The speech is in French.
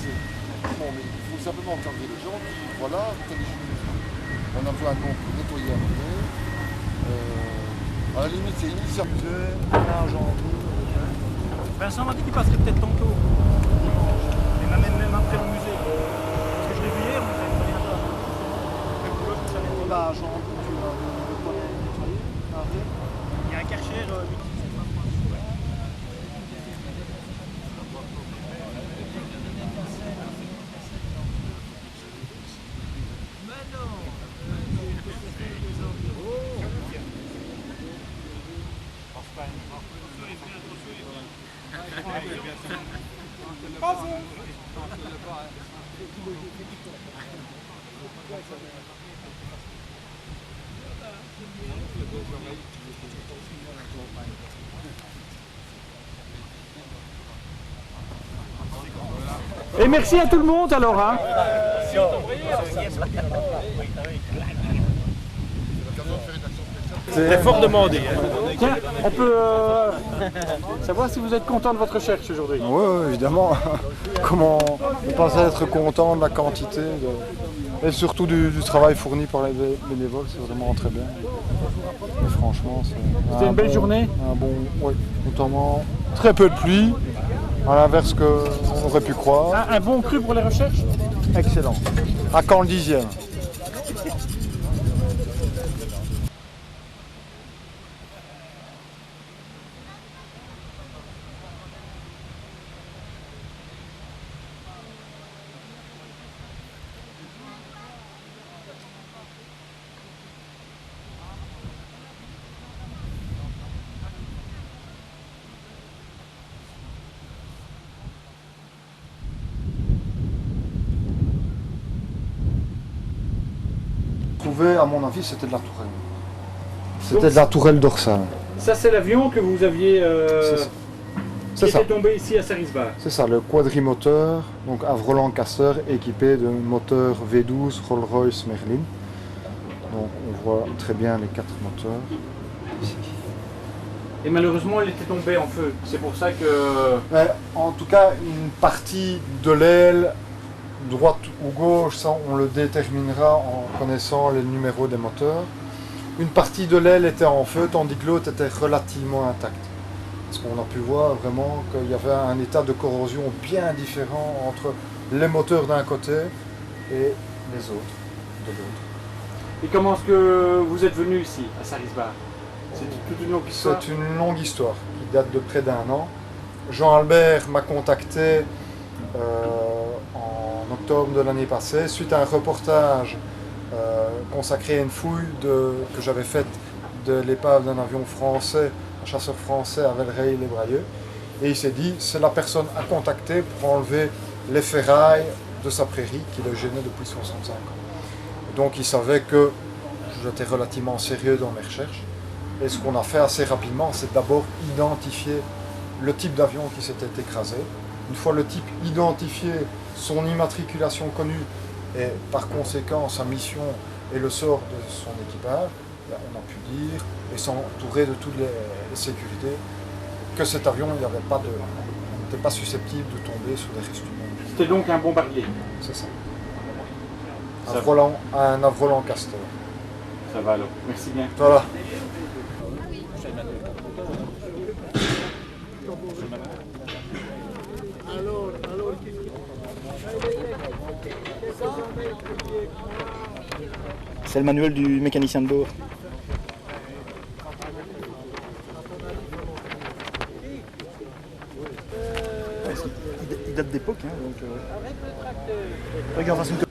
c'est... Bon, mais il faut simplement encadrer les gens, puis voilà, tel juge. On a besoin donc de nettoyer un peu. À la limite, c'est initialisé, argent. Vincent m'a dit qu'il passerait peut-être tantôt, dimanche. Et même après le musée. Parce que je l'ai vu hier, mais il n'y a rien d'autre. L'argent, Il y a un Karcher, Et merci à tout le monde alors. Hein. C'est fort demandé. Tiens, on peut savoir si vous êtes content de votre recherche aujourd'hui. Oui, évidemment. Comment on pensait être content de la quantité et surtout du travail fourni par les bénévoles, c'est vraiment très bien. Et franchement, c'était une belle journée. Oui, notamment très peu de pluie, à l'inverse qu'on aurait pu croire. Un bon cru pour les recherches. Excellent. À quand le 10e? À mon avis, c'était de la tourelle. C'était de la tourelle dorsale. Ça, c'est l'avion que vous aviez qui ça. était tombé ici à Sarisbar. C'est ça, le quadrimoteur, donc Avro Lancaster, équipé de moteur V12 Rolls-Royce Merlin. Donc on voit très bien les 4 moteurs ici. Et malheureusement, il était tombé en feu. C'est pour ça que... Mais, en tout cas, une partie de l'aile, droite ou gauche, ça on le déterminera en connaissant les numéros des moteurs. Une partie de l'aile était en feu, tandis que l'autre était relativement intacte. Parce qu'on a pu voir vraiment qu'il y avait un état de corrosion bien différent entre les moteurs d'un côté et les autres de l'autre. Et comment est-ce que vous êtes venu ici, à Sarisbar? C'est toute une longue histoire. C'est une longue histoire qui date de près d'1 an. Jean-Albert m'a contacté en octobre de l'année passée, suite à un reportage consacré à une fouille que j'avais faite de l'épave d'un avion français, un chasseur français à Velleray-les-Brayeux. Et il s'est dit, c'est la personne à contacter pour enlever les ferrailles de sa prairie qui le gênait depuis 65 ans. Et donc il savait que j'étais relativement sérieux dans mes recherches. Et ce qu'on a fait assez rapidement, c'est d'abord identifier le type d'avion qui s'était écrasé. Une fois le type identifié, son immatriculation connue et par conséquent sa mission et le sort de son équipage, on a pu dire, et s'entourer de toutes les sécurités, que cet avion, il n'était pas susceptible de tomber sur des restes humains. C'était donc un bombardier. C'est ça. Un Avro Lancaster. Ça va alors, merci bien. Voilà. C'est le manuel du mécanicien de bord. Il date d'époque, hein, donc... Regarde, façon que...